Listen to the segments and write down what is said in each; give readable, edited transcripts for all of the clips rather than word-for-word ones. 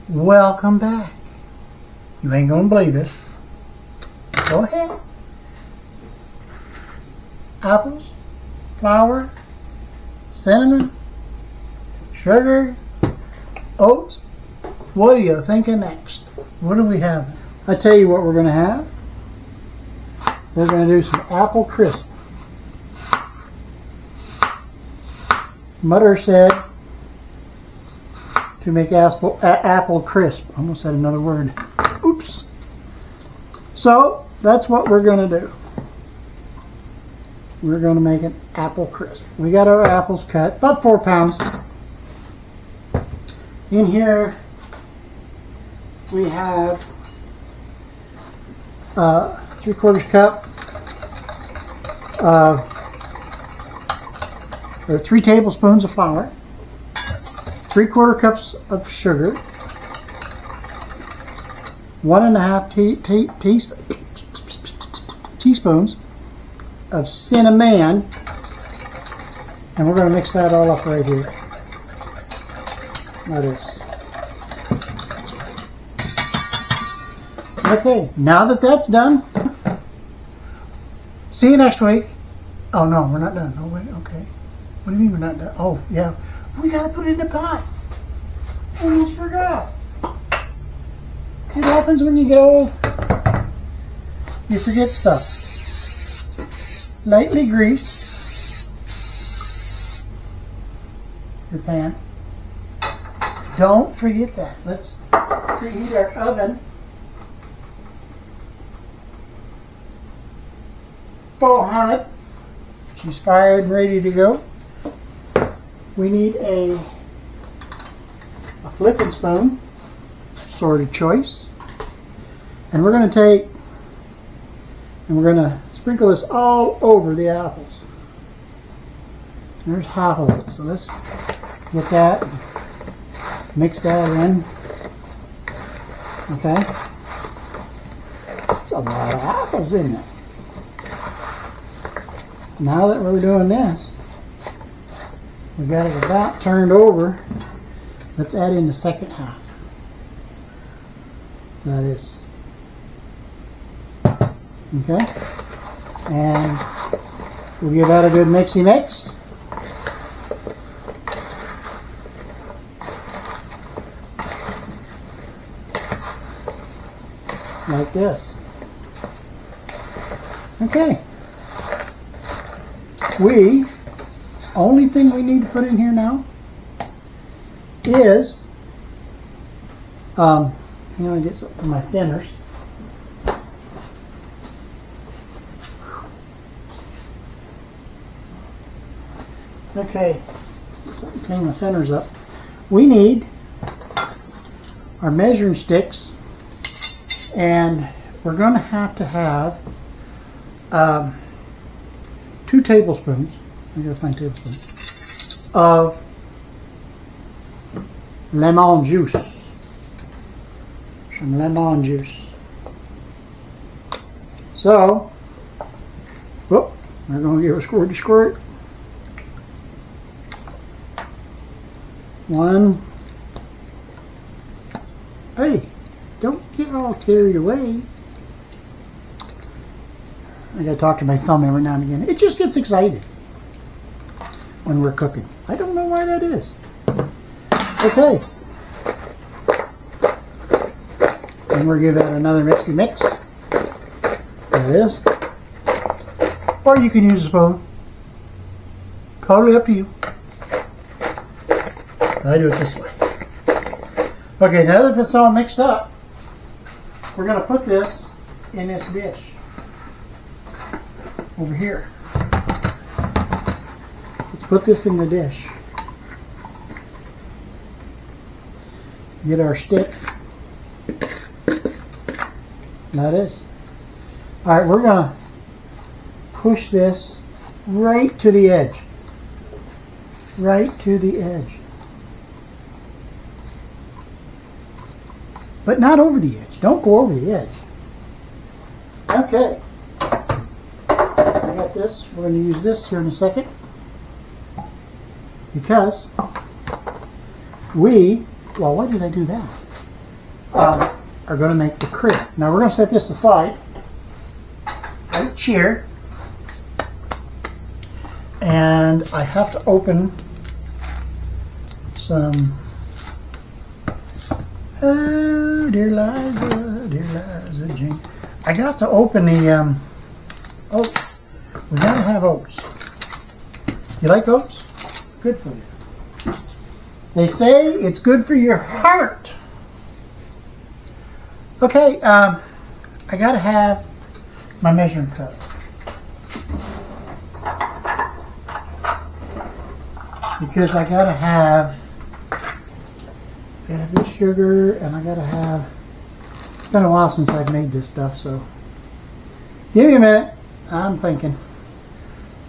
Welcome back. You ain't gonna believe it. Go ahead. Apples, flour, cinnamon, sugar, oats. What do you think of next? What do we have? I tell you what we're gonna have. We're gonna do some apple crisp. Mother said to make apple crisp. Almost said another word. Oops. So that's what we're going to do. We're going to make an apple crisp. We got our apples cut, about 4 pounds. In here we have 3/4 cup or 3 tablespoons of flour, 3/4 cups of sugar, 1.5 teaspoons of cinnamon, and we're going to mix that all up right here. That is. Okay, now that that's done, see you next week. Oh no, we're not done. Oh wait, okay. What do you mean we're not done? Oh yeah, we gotta put it in the pot. Almost forgot. See what happens when you get old? You forget stuff. Lightly grease your pan. Don't forget that. Let's preheat our oven. 400. She's fired and ready to go. We need a flipping spoon, sort of choice. And we're going to take and we're going to sprinkle this all over the apples. There's half of it. So let's get that, mix that in. Okay. It's a lot of apples, isn't it? Now that we're doing this, we got it about turned over. Let's add in the second half. That is. Okay. And we'll give that a good mixy mix. Like this. Okay. Only thing we need to put in here now is, I'm going to get some of my thinners. Okay, so clean my thinners up. We need our measuring sticks, and we're going to have 2 tablespoons. I gotta find tablespoons of lemon juice. Some lemon juice. So, we're going to give a squirt. 1. Hey, don't get all carried away. I gotta talk to my thumb every now and again. It just gets excited when we're cooking. I don't know why that is. Okay. And we'll give that another mixy mix. There it is. Or you can use a spoon. Totally up to you. I do it this way. Okay, now that it's all mixed up, we're going to put this in this dish over here. Let's put this in the dish. Get our stick. That is. Alright, we're going to push this right to the edge. Right to the edge. But not over the edge. Don't go over the edge. Okay. I got this. We're going to use this here in a second. Because well, why did I do that? are going to make the crisp. Now we're going to set this aside right here. And I have to open some, oh dear Liza Jean. I got to open the oats. We gotta have oats. You like oats? Good for you. They say it's good for your heart. Okay, I gotta have my measuring cup. Because I gotta have this sugar, and I gotta have, it's been a while since I've made this stuff, so give me a minute. I'm thinking.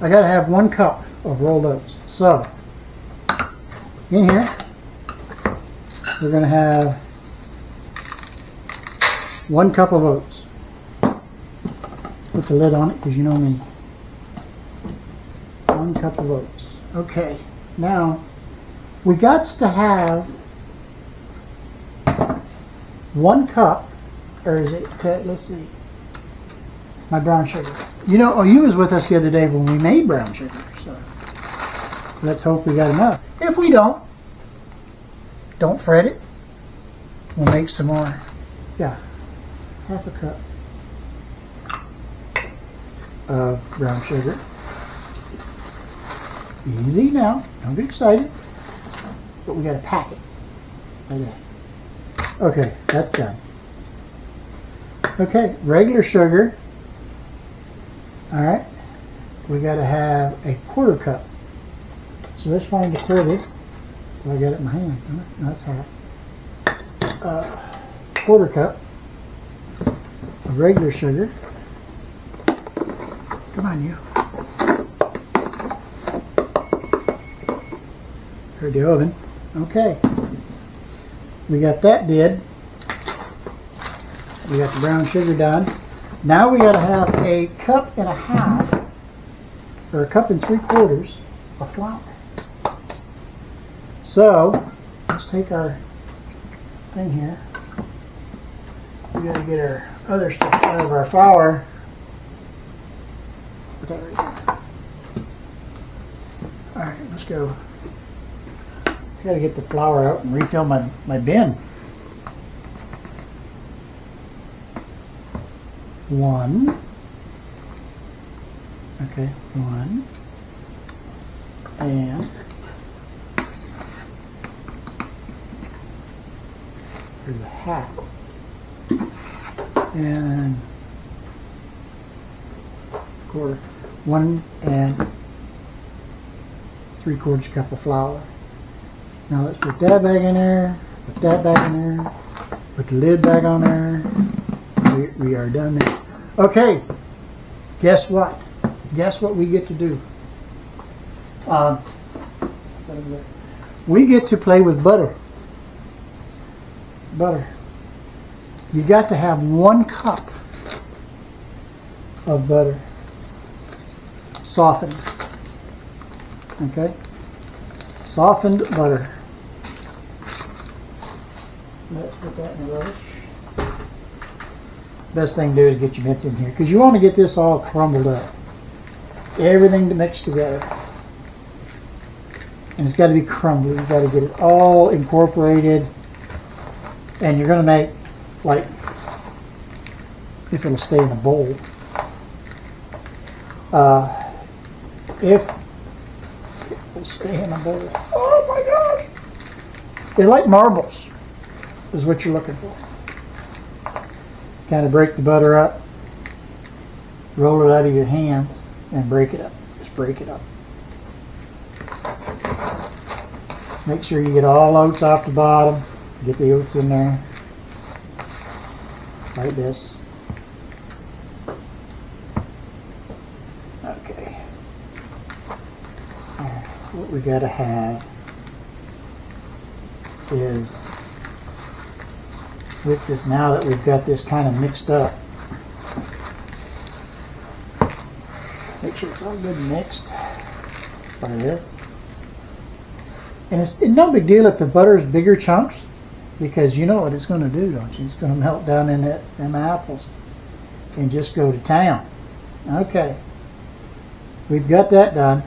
I gotta have 1 cup of rolled oats. So in here we're gonna have 1 cup of oats. Put the lid on it because you know me. 1 cup of oats. Okay. Now, we got to have 1 cup, or is it, let's see, my brown sugar. You know, you was with us the other day when we made brown sugar, so let's hope we got enough. If we don't fret it. We'll make some more. Yeah, half a cup of brown sugar. Easy now, don't get excited. But we gotta pack it. Like that. Okay, that's done. Okay, regular sugar. Alright, we gotta have a 1/4 cup. So let's find a 1/4. Well, I got it in my hand. No, that's half. 1/4 cup of regular sugar. Come on, you. Heard the oven. Okay. We got that did. We got the brown sugar done. Now we got to have a 1.5 cups or 1 3/4 cups of flour. So let's take our thing here. We got to get our other stuff out of our flour. Put that right there. All right, let's go. I got to get the flour out and refill my bin. 1. Okay, 1. And here's a half. And 1/4. 1 3/4 cup of flour. Now let's put that back in there, put that back in there, put the lid back on there. We are done there. Okay, guess what? Guess what we get to do? We get to play with butter. Butter. You got to have 1 cup of butter. Softened. Okay? Softened butter. Let's put that in the rubbish. Best thing to do is get your mitts in here because you want to get this all crumbled up. Everything to mix together. And it's got to be crumbly. You've got to get it all incorporated. And you're going to make, like, if it'll stay in a bowl. If it will stay in a bowl. Oh my gosh! They're like marbles, is what you're looking for. Kind of break the butter up, roll it out of your hands, and break it up. Just break it up. Make sure you get all oats off the bottom. Get the oats in there, like this. Okay. What we got to have is, with this, now that we've got this kind of mixed up, make sure it's all good mixed like this. And it's no big deal if the butter is bigger chunks. because you know what it's going to do, don't you? It's going to melt down in them apples and just go to town. Okay, we've got that done.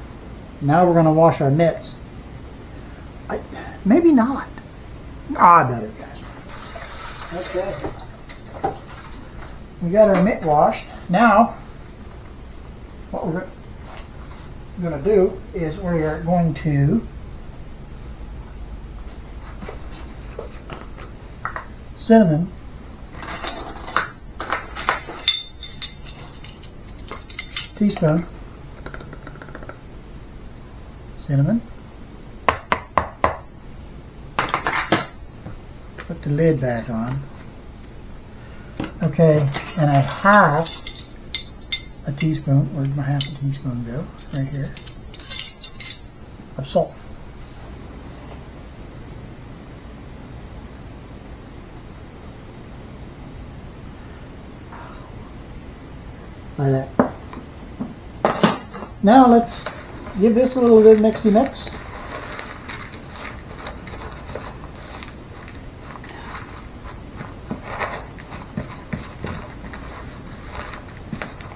Now we're going to wash our mitts. Maybe not. I better, guys. Okay, we got our mitt washed. Now what we're going to do is we are going to cinnamon, teaspoon, cinnamon, put the lid back on. Okay, and a half a teaspoon, where'd my half a teaspoon go? Right here, of salt. Like that. Now let's give this a little good mixy mix.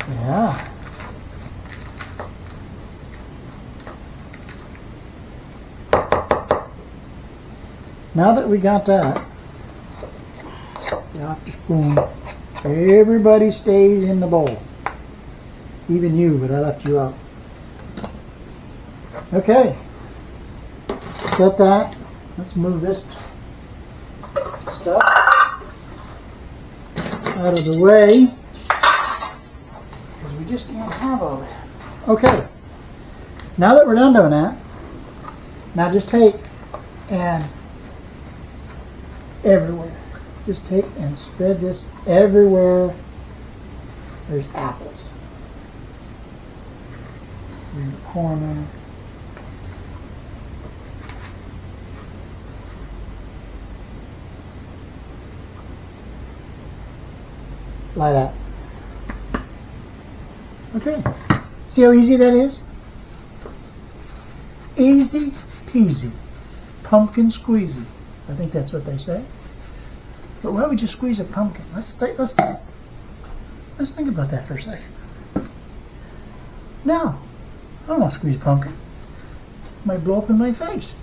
Yeah. Now that we got that, off the spoon, everybody stays in the bowl. Even you, but I left you out. Okay. Set that. Let's move this stuff out of the way, because we just can't have all that. Okay. Now that we're done doing that, now just take and everywhere. Just take and spread this everywhere there's apples. In the corner. Like that. Okay. See how easy that is? Easy peasy. Pumpkin squeezy. I think that's what they say. But why would you squeeze a pumpkin? Let's think about that for a second. No. I don't want to squeeze pumpkin. It might blow up in my face.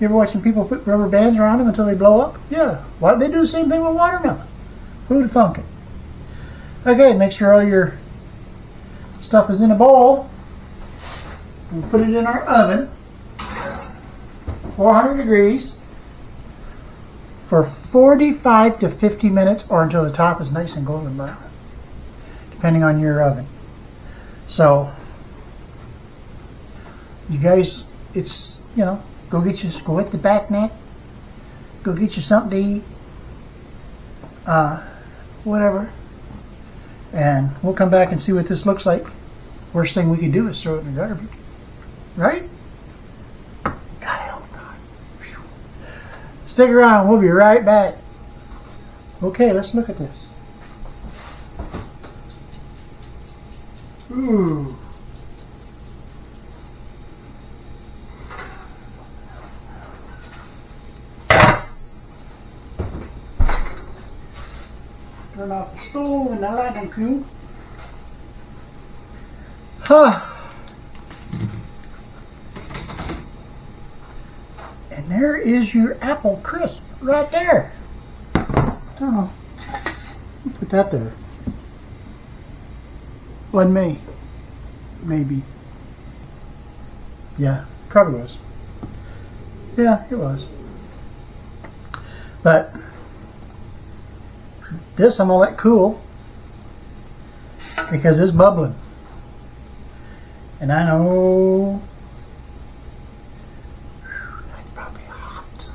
You ever watching people put rubber bands around them until they blow up? Yeah. Why don't they do the same thing with watermelon? Who'd have thunk it? Okay, make sure all your stuff is in a bowl. We'll put it in our oven, 400 degrees, for 45 to 50 minutes, or until the top is nice and golden brown, depending on your oven. So, you guys, it's, you know, go hit the back neck, go get you something to eat, whatever, and we'll come back and see what this looks like. Worst thing we could do is throw it in the garbage, right? God, I hope not. Whew. Stick around, we'll be right back. Okay, let's look at this. Ooh. Turn off the stove and the light and cool. And there is your apple crisp right there. Don't know. Put that there. Wasn't me. Maybe. Yeah, probably was. Yeah, it was. But this I'm gonna let cool because it's bubbling. And I know that's probably hot.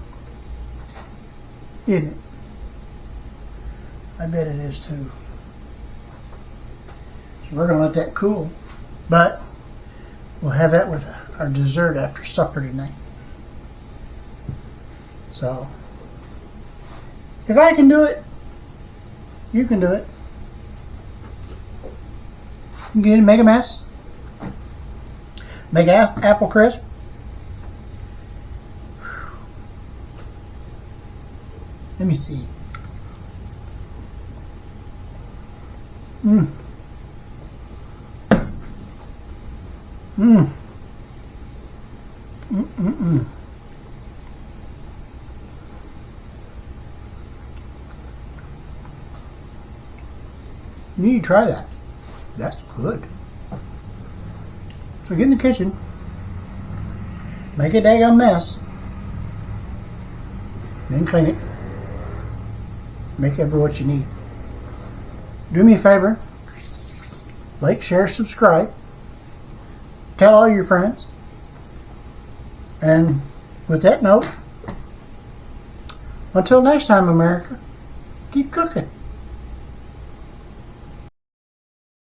Isn't it? I bet it is too. So we're gonna let that cool. But we'll have that with our dessert after supper tonight. So if I can do it, you can do it. You can make a mess. Make apple crisp. Let me see. Mmm. Mmm. Mm-mm-mm. You need to try that. That's good. So get in the kitchen. Make a daggone mess. Then clean it. Make ever what you need. Do me a favor. Like, share, subscribe. Tell all your friends. And with that note, until next time, America, keep cooking.